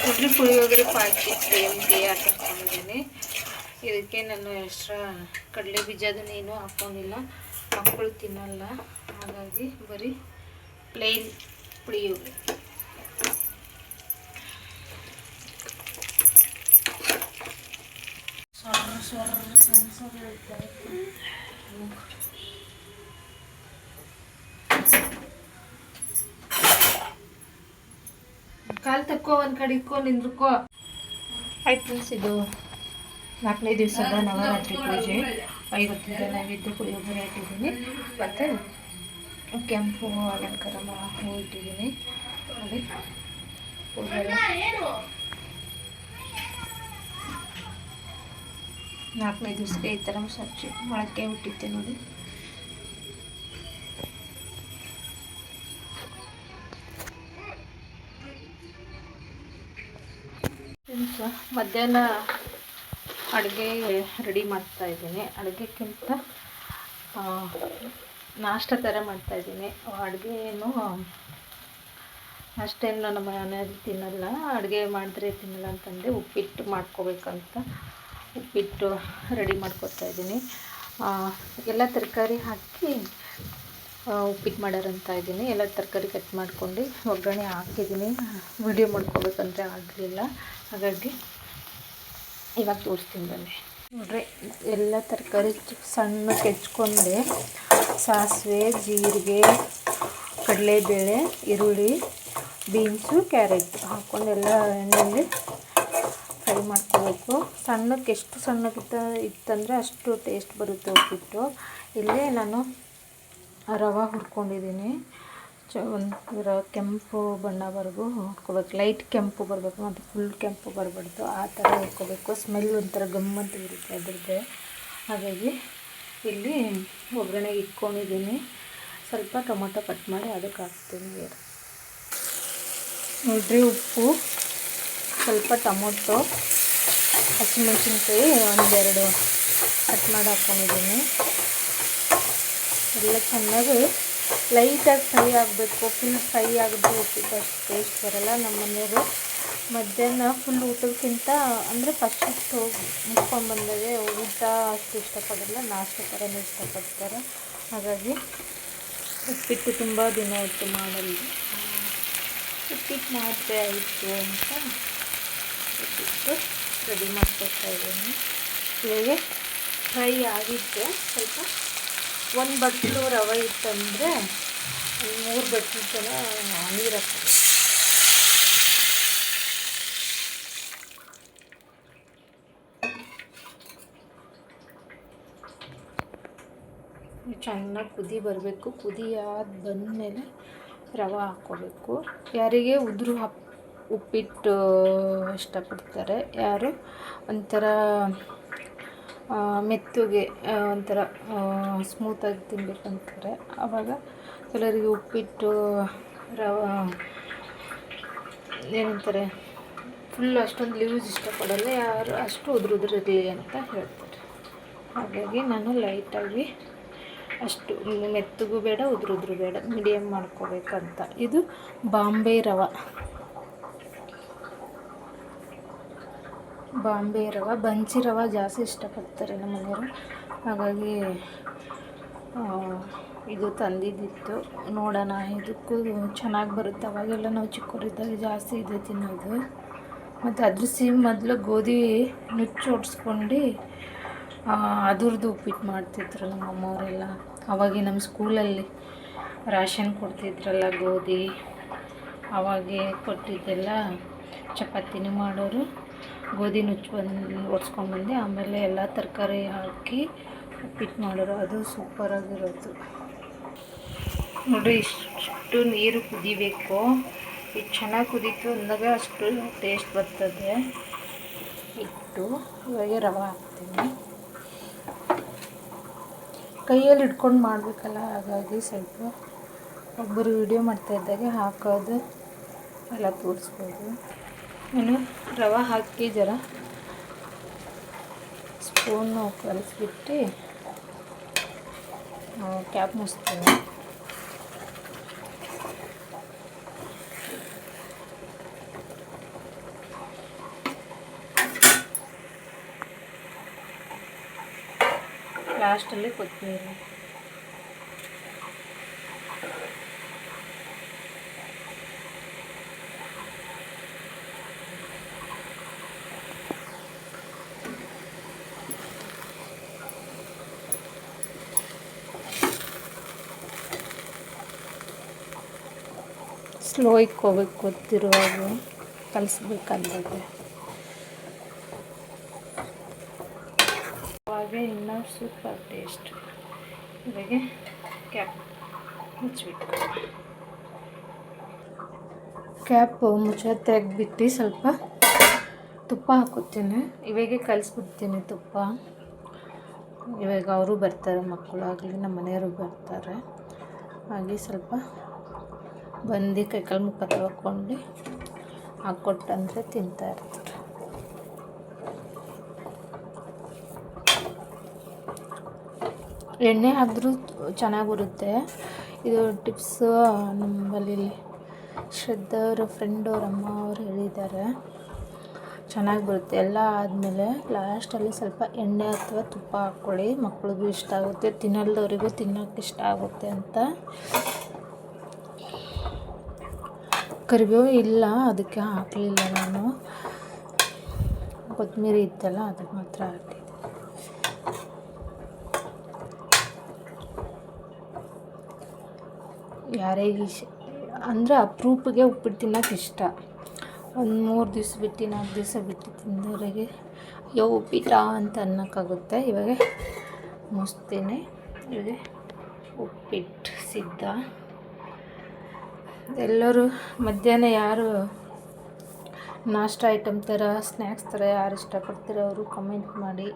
ನೋಡ್ರಿ ಪುಳಿಯೋಗರೆ ಪಾಕಿಟ್ ಎಂಟಿ ಹಾಕೊಂಡಿದ್ದೀನಿ. ಇದಕ್ಕೆ ನಾನು ಎಕ್ಸ್ಟ್ರಾ ಕಡಲೆ ಬೀಜದನ್ನ ಏನೂ ಹಾಕ್ಕೊಂಡಿಲ್ಲ, ಮಕ್ಕಳು ತಿನ್ನಲ್ಲ, ಹಾಗಾಗಿ ಬರೀ ಪ್ಲೇನ್ ಪುಳಿಯೋಗರೆ. ಕಾಲು ತಕ್ಕೋ, ಒಂದು ಕಡೆ ಇಕ್ಕೋ, ನಿಂದ್ರಕೋ. ಆಯ್ತು ಫ್ರೆಂಡ್ಸ್, ಇದು 4ನೇ ದಿವಸದ ನವರಾತ್ರಿ ಪೂಜೆ. 50 ನೈವೇದ್ಯ ಪುಳಿಯೋಗರೆ ಹಾಕಿದ್ದೀನಿ, ಮತ್ತು ಕೆಂಪು ಅಲಂಕಾರ ಹೂ ಇಟ್ಟಿದ್ದೀನಿ. ನೋಡಿ ಪೂಜೆ 4ನೇ ದಿವಸಕ್ಕೆ ಈ ಥರ ಸಚ್ಚಿ ಮೊಳಕೆ ಹುಟ್ಟಿತ್ತೆ ನೋಡಿ. ಮಧ್ಯಾಹ್ನ ಅಡುಗೆ ರೆಡಿ ಮಾಡ್ತಾಯಿದ್ದೀನಿ. ಅಡುಗೆಕ್ಕಿಂತ ನಾಷ್ಟ ಥರ ಮಾಡ್ತಾಯಿದ್ದೀನಿ. ಅಡುಗೆ ಏನು ಅಷ್ಟೇನು ನನ್ನ ಮನೆಯಲ್ಲಿ ತಿನ್ನಲ್ಲ, ಅಡುಗೆ ಮಾಡಿದ್ರೆ ತಿನ್ನಲ್ಲ ಅಂತಂದರೆ ಉಪ್ಪಿಟ್ಟು ಮಾಡ್ಕೋಬೇಕಂತ ಉಪ್ಪಿಟ್ಟು ರೆಡಿ ಮಾಡ್ಕೊತಾಯಿದ್ದೀನಿ. ಎಲ್ಲ ತರಕಾರಿ ಹಾಕಿ ಉಪ್ಪಿಟ್ಟು ಮಾಡೋರಂತ ಇದ್ದೀನಿ. ಎಲ್ಲ ತರಕಾರಿ ಕಟ್ ಮಾಡ್ಕೊಂಡು ಒಗ್ಗರಣೆ ಹಾಕಿದ್ದೀನಿ. ವಿಡಿಯೋ ಮಾಡ್ಕೋಬೇಕಂದ್ರೆ ಆಗಲಿಲ್ಲ, ಹಾಗಾಗಿ ಇವಾಗ ತೋರಿಸ್ತೀನಿ ಬನ್ನಿ. ನೋಡ್ರಿ, ಎಲ್ಲ ತರಕಾರಿ ಸಣ್ಣಕ್ಕೆ ಹೆಚ್ಕೊಂಡೆ. ಸಾಸಿವೆ, ಜೀರಿಗೆ, ಕಡಲೆಬೇಳೆ, ಈರುಳ್ಳಿ, ಬೀನ್ಸು, ಕ್ಯಾರೆಟ್ ಹಾಕ್ಕೊಂಡು ಎಲ್ಲ ಎಣ್ಣೆಯಲ್ಲಿ ಫ್ರೈ ಮಾಡ್ಕೋಬೇಕು. ಸಣ್ಣಕ್ಕೆ ಎಷ್ಟು ಸಣ್ಣಕ್ಕೆ ಇತ್ತಂದರೆ ಅಷ್ಟು ಟೇಸ್ಟ್ ಬರುತ್ತೆ ಉಪ್ಪಿಟ್ಟು. ಇಲ್ಲೇ ನಾನು ರವೆ ಹುರ್ಕೊಂಡಿದ್ದೀನಿ. ಒಂದು ಕೆಂಪು ಬಣ್ಣವರೆಗೂ ಹುರ್ಕೋಬೇಕು. ಲೈಟ್ ಕೆಂಪು ಬರಬೇಕು, ಮತ್ತು ಫುಲ್ ಕೆಂಪು ಬರಬಾರ್ದು, ಆ ಥರ ಹುರ್ಕೋಬೇಕು. ಸ್ಮೆಲ್ ಒಂಥರ ಗಮ್ಮಂತ ಇರುತ್ತೆ ಅದ್ರದ್ದೇ. ಹಾಗಾಗಿ ಇಲ್ಲಿ ಒಗ್ಗರಣೆಗೆ ಇಟ್ಕೊಂಡಿದ್ದೀನಿ. ಸ್ವಲ್ಪ ಟೊಮೊಟೊ ಕಟ್ ಮಾಡಿ ಅದಕ್ಕೆ ಹಾಕ್ತೀನಿ. ನೋಡ್ರಿ, ಉಪ್ಪು, ಸ್ವಲ್ಪ ಟೊಮೊಟೊ, ಹಸಿಮೆಣಸಿನ್ಕಾಯಿ ಒಂದೆರಡು ಕಟ್ ಮಾಡಿ ಹಾಕ್ಕೊಂಡಿದ್ದೀನಿ. ಎಲ್ಲ ಚೆನ್ನಾಗಿ ಲೈಟಾಗಿ ಫ್ರೈ ಆಗಬೇಕು. ಫುಲ್ ಫ್ರೈ ಆಗಿದ್ರೆ ಉಪ್ಪಿಟ್ಟು ಅಷ್ಟು ಟೇಸ್ಟ್ ಬರೋಲ್ಲ. ನಮ್ಮ ಮನೆಯವರು ಮಧ್ಯಾಹ್ನ ಫುಲ್ ಊಟಕ್ಕಿಂತ ಅಂದರೆ ಫಸ್ಟ್ ಮುಚ್ಕೊಂಡು ಬಂದಾಗ ಊಟ ಅಷ್ಟು ಇಷ್ಟಪಡಲ್ಲ, ನಾಷ್ಟ ಥರನೇ ಇಷ್ಟಪಡ್ತಾರೆ. ಹಾಗಾಗಿ ಉಪ್ಪಿಟ್ಟು ತುಂಬ ದಿನ ಆಯಿತು ಮಾಡಲು. ಉಪ್ಪಿಟ್ಟು ಮಾಡಿದ್ರೆ ಆಯಿತು ಅಂತ ಉಪ್ಪಿಟ್ಟು ರೆಡಿ ಮಾಡ್ಕೊತಾಯಿದ್ದೀನಿ. ಇವಾಗ ಫ್ರೈ ಆಗಿದ್ದೆ. ಸ್ವಲ್ಪ ಒಂದು ಬಟ್ಲು ರವೆ ಇತ್ತಂದರೆ 3 ಬಟ್ಲು ಜನ ನೀರು ಹಾಕ್ತೀವಿ. ಚೆನ್ನಾಗಿ ಕುದಿ ಬರಬೇಕು. ಕುದಿ ಬಂದಮೇಲೆ ರವೆ ಹಾಕ್ಕೋಬೇಕು. ಯಾರಿಗೆ ಉದುರು ಉಪ್ಪಿಟ್ಟು ಇಷ್ಟಪಡ್ತಾರೆ, ಯಾರು ಒಂಥರ ಮೆತ್ತಗೆ ಒಂಥರ ಸ್ಮೂತಾಗಿ ತಿನ್ನಬೇಕಂತಾರೆ. ಆವಾಗ ಕೆಲವರಿಗೆ ಉಪ್ಪಿಟ್ಟು ರವೆ ಏನಂತಾರೆ ಫುಲ್ ಅಷ್ಟೊಂದು ಲೂಸ್ ಇಷ್ಟಪಡಲ್ಲ, ಯಾರು ಅಷ್ಟು ಉದುರಿರಲಿ ಅಂತ ಹೇಳ್ತಾರೆ. ಹಾಗಾಗಿ ನಾನು ಲೈಟಾಗಿ, ಅಷ್ಟು ಮೆತ್ತಗೂ ಬೇಡ, ಉದುರು ಬೇಡ, ಮೀಡಿಯಮ್ ಮಾಡ್ಕೋಬೇಕಂತ. ಇದು ಬಾಂಬೆ ರವೆ, ಬನ್ಸಿ ರವೆ ಜಾಸ್ತಿ ಇಷ್ಟಪಡ್ತಾರೆ ನಮ್ಮ ಮನೆಯವರು. ಹಾಗಾಗಿ ಇದು ತಂದಿದ್ದಿತ್ತು, ನೋಡೋಣ ಇದಕ್ಕೂ ಚೆನ್ನಾಗಿ ಬರುತ್ತೆ. ಅವಾಗೆಲ್ಲ ನಾವು ಚಿಕ್ಕವರಿದ್ದಾಗ ಜಾಸ್ತಿ ಇದೆ ತಿನ್ನೋದು. ಮತ್ತು ಅದ್ರ ಮೊದಲು ಗೋಧಿ ನುಚ್ಚು ಹೊಡ್ಸ್ಕೊಂಡು ಅದ್ರದ್ದು ಉಪ್ಪಿಟ್ಟು ಮಾಡ್ತಿದ್ರು ನಮ್ಮ ಅಮ್ಮವರೆಲ್ಲ. ಅವಾಗೆ ನಮ್ಮ ಸ್ಕೂಲಲ್ಲಿ ರೇಷನ್ ಕೊಡ್ತಿದ್ರಲ್ಲ ಗೋಧಿ, ಅವಾಗೆ ಕೊಟ್ಟಿದ್ದೆಲ್ಲ ಚಪಾತಿನೂ ಮಾಡೋರು. ಗೋಧಿ ನುಚ್ಚು ಹೊಡ್ಸ್ಕೊಂಡ್ಬಂದು ಆಮೇಲೆ ಎಲ್ಲ ತರಕಾರಿ ಹಾಕಿ ಉಪ್ಪಿಟ್ಟು ಮಾಡೋರು. ಅದು ಸೂಪರಾಗಿರೋದು. ನೋಡಿರಿ, ಇಷ್ಟು ನೀರು ಕುದಿಬೇಕು. ಇದು ಚೆನ್ನಾಗಿ ಕುದೀತು ಅಂದಾಗ ಅಷ್ಟು ಟೇಸ್ಟ್ ಬರ್ತದೆ. ಇಟ್ಟು ಇವಾಗ ರವೆ ಹಾಕ್ತೀನಿ. ಕೈಯಲ್ಲಿ ಹಿಡ್ಕೊಂಡು ಮಾಡಬೇಕಲ್ಲ, ಹಾಗಾಗಿ ಸ್ವಲ್ಪ ಒಬ್ಬರು ವಿಡಿಯೋ ಮಾಡ್ತಾಯಿದ್ದಾಗೆ ಹಾಕೋದು ಎಲ್ಲ ತೋರಿಸ್ಬೋದು. ನಾನು ರವೆ ಹಾಕಿ ಜರ ಸ್ಪೂನು ಕಲಿಸ್ಬಿಟ್ಟು ಕ್ಯಾಪ್ ಮುಚ್ತೀನಿ. ಲಾಸ್ಟಲ್ಲಿ ಕೊತ್ತಂಬರಿ. ಸ್ಲೋ ಇಕ್ಕೋಬೇಕು, ಗೊತ್ತಿರುವಾಗ ಕಲಿಸ್ಬೇಕಂದ್ರೆ ಅವಾಗ ಇನ್ನೂ ಸೂಪರ್ ಟೇಸ್ಟ್. ಇವಾಗೆ ಕ್ಯಾಪ್ ಮುಚ್ಚಿಬಿಟ್ಟು ಕ್ಯಾಪು ಮುಚ್ಚ ತೆಗೆದ್ಬಿಟ್ಟು ಸ್ವಲ್ಪ ತುಪ್ಪ ಹಾಕೋತೀನಿ. ಇವಾಗೆ ಕಲಿಸ್ಬಿಡ್ತೀನಿ ತುಪ್ಪ. ಇವಾಗ ಅವರು ಬರ್ತಾರೆ, ಮಕ್ಕಳಾಗಲಿ ನಮ್ಮ ಮನೆಯವರು ಬರ್ತಾರೆ. ಹಾಗೆ ಸ್ವಲ್ಪ ಬಂದು ಕೈಕಾಲು ಮುಖ ತೊಳ್ಕೊಂಡು ಹಾಕ್ಕೊಟ್ಟಂದರೆ ತಿಂತಾಯಿರ್ತಾರೆ. ಎಣ್ಣೆ ಹಾಕಿದ್ರೂ ಚೆನ್ನಾಗಿ ಬರುತ್ತೆ. ಇದು ಟಿಪ್ಸ್ ನಮ್ಮಲ್ಲಿ ಶ್ರದ್ಧಾ ಅವರ ಫ್ರೆಂಡ್ ಅವ್ರ ಅಮ್ಮ ಅವರು ಹೇಳಿದ್ದಾರೆ, ಚೆನ್ನಾಗಿ ಬರುತ್ತೆ. ಎಲ್ಲ ಆದಮೇಲೆ ಲಾಸ್ಟಲ್ಲಿ ಸ್ವಲ್ಪ ಎಣ್ಣೆ ಅಥವಾ ತುಪ್ಪ ಹಾಕ್ಕೊಳ್ಳಿ, ಮಕ್ಳಿಗೂ ಇಷ್ಟ ಆಗುತ್ತೆ, ತಿನ್ನಲ್ದವರಿಗೂ ತಿನ್ನೋಕ್ಕೆ ಇಷ್ಟ ಆಗುತ್ತೆ ಅಂತ. ಕರಿಬೇವು ಇಲ್ಲ, ಅದಕ್ಕೆ ಹಾಕಲಿಲ್ಲ ನಾನು. ಕೊತ್ತಂಬರಿ ಇತ್ತಲ್ಲ, ಅದಕ್ಕೆ ಮಾತ್ರ ಹಾಕಿದ್ದೆ. ಯಾರಿಗೆ ಅಂದರೆ ಅಪರೂಪಕ್ಕೆ ಉಪ್ಪಿಟ್ಟು ತಿನ್ನೋಕೆ ಇಷ್ಟ. ಒಂದು 3 ದಿವಸ ಬಿಟ್ಟು 4 ದಿವಸ ಬಿಟ್ಟು ತಿಂದವರಿಗೆ ಅಯ್ಯೋ ಉಪ್ಪಿಟ್ಟ ಅಂತ ಅನ್ನೋಕ್ಕಾಗುತ್ತೆ. ಇವಾಗ ಮುಚ್ತೀನಿ. ಇವಾಗ ಉಪ್ಪಿಟ್ಟು ಸಿದ್ಧ. ಎಲ್ಲರೂ ಮಧ್ಯಾಹ್ನ ಯಾರು ನಾಷ್ಟ ಐಟಮ್ ಥರ ಸ್ನ್ಯಾಕ್ಸ್ ಥರ ಯಾರು ಇಷ್ಟಪಡ್ತೀರೋ ಅವರು ಕಮೆಂಟ್ ಮಾಡಿ.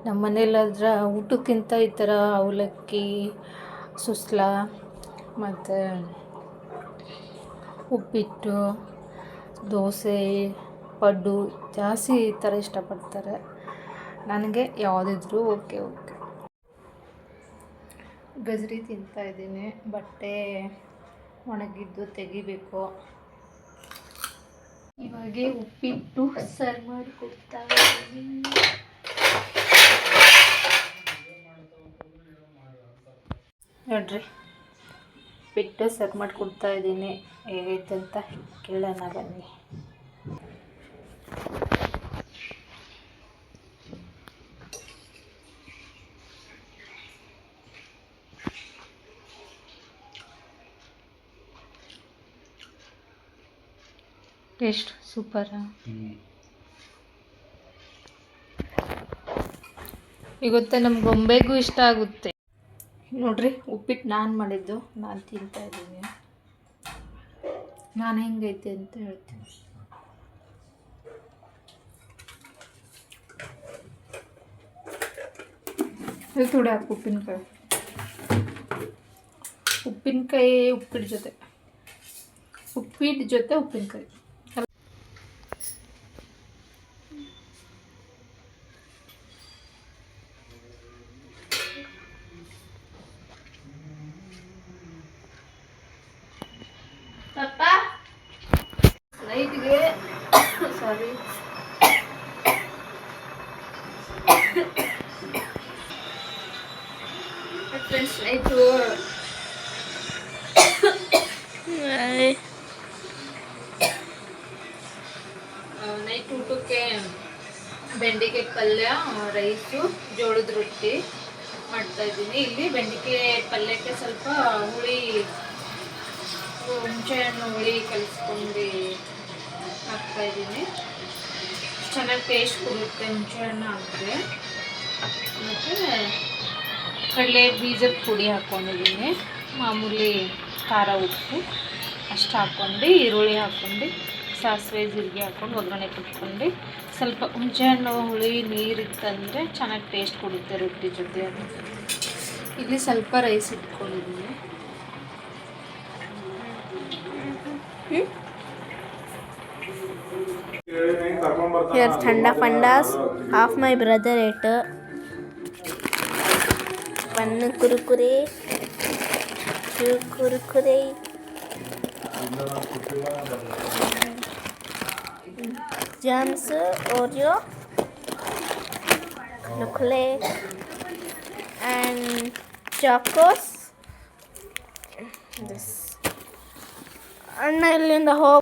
ನಮ್ಮ ಮನೇಲಾದ್ರೆ ಊಟಕ್ಕಿಂತ ಈ ಥರ ಅವಲಕ್ಕಿ, ಸುಸ್ಲ ಮತ್ತು ಉಪ್ಪಿಟ್ಟು, ದೋಸೆ, ಪಡ್ಡು ಜಾಸ್ತಿ ಈ ಥರ ಇಷ್ಟಪಡ್ತಾರೆ. ನನಗೆ ಯಾವುದಿದ್ರೂ ಓಕೆ. ಗಜ್ರಿ ತಿಂತಾಯಿದ್ದೀನಿ. ಬಟ್ಟೆ ಒಣಗಿದ್ದು ತೆಗಿಬೇಕು. ಇವಾಗೆ ಉಪ್ಪಿಟ್ಟು ಸರ್ವ್ ಮಾಡಿ ಕೊಡ್ತಾ ಇದ್ದೀನಿ. ನೋಡ್ರಿ, ಉಪ್ಪಿಟ್ಟು ಸರ್ವ್ ಮಾಡಿ ಕೊಡ್ತಾ ಇದ್ದೀನಿ. ಹೇಗೈತೆ ಅಂತ ಕೇಳೋಣ ಬನ್ನಿ. ಟೇಸ್ಟ್ ಸೂಪರಾ? ಇವತ್ತು ನಮ್ಮ ಗೊಂಬೆಗೂ ಇಷ್ಟ ಆಗುತ್ತೆ. ನೋಡ್ರಿ, ಉಪ್ಪಿಟ್ಟು ನಾನು ಮಾಡಿದ್ದು, ನಾನು ತಿಂತಾಯಿದ್ದೀನಿ. ನಾನು ಹೆಂಗೈತೆ ಅಂತ ಹೇಳ್ತೀನಿ. ಇದು ಥೋಡೆ ಹಾಕು ಉಪ್ಪಿನಕಾಯಿ. ಉಪ್ಪಿಟ್ಟು ಜೊತೆ ಉಪ್ಪಿನಕಾಯಿ. ನೈಟ್ಗೆ ಸಾರಿ ಫ್ರೆಂಡ್ಸ್, ನೈಟು ಊಟಕ್ಕೆ ಬೆಂಡಿಕಾಯಿ ಪಲ್ಯ, ರೈಸು, ಜೋಳದ ರೊಟ್ಟಿ ಮಾಡ್ತಾಯಿದ್ದೀನಿ. ಇಲ್ಲಿ ಬೆಂಡಿಕಾಯಿ ಪಲ್ಯಕ್ಕೆ ಸ್ವಲ್ಪ ಹುಣಸೆಹಣ್ಣು ಹುಳಿ ಕಲಿಸ್ಕೊಂಡು ಹಾಕ್ತಾಯಿದ್ದೀನಿ. ಚೆನ್ನಾಗಿ ಟೇಸ್ಟ್ ಕೊಡುತ್ತೆ ಹುಣಸೆಹಣ್ಣು ಹಾಕಿದ್ರೆ. ಮತ್ತು ಕಡಲೆ ಬೀಜದ ಪುಡಿ ಹಾಕ್ಕೊಂಡಿದ್ದೀನಿ. ಮಾಮೂಲಿ ಖಾರ, ಉಪ್ಪು ಅಷ್ಟು ಹಾಕ್ಕೊಂಡು, ಈರುಳ್ಳಿ ಹಾಕ್ಕೊಂಡು, ಸಾಸಿವೆ ಜೀರಿಗೆ ಹಾಕ್ಕೊಂಡು ಒಗ್ಗರಣೆ ಕೊಟ್ಕೊಂಡು, ಸ್ವಲ್ಪ ಹುಣಸೆಹಣ್ಣು ಹುಳಿ ನೀರಿತ್ತಂದರೆ ಚೆನ್ನಾಗಿ ಟೇಸ್ಟ್ ಕೊಡುತ್ತೆ ರೊಟ್ಟಿ ಜೊತೆ. ಅದು ಇಲ್ಲಿ ಸ್ವಲ್ಪ ರೈಸ್ ಇಟ್ಕೊಂಡಿದ್ದೀನಿ. Here Thanda Pandas, half my brother ate. One kurkure, two kurkure, jams, Oreo, chocolate, ಚಾಕೋಸ್. ಅಣ್ಣ ಇಲ್ಲಿಂದ ಹೋಗಿ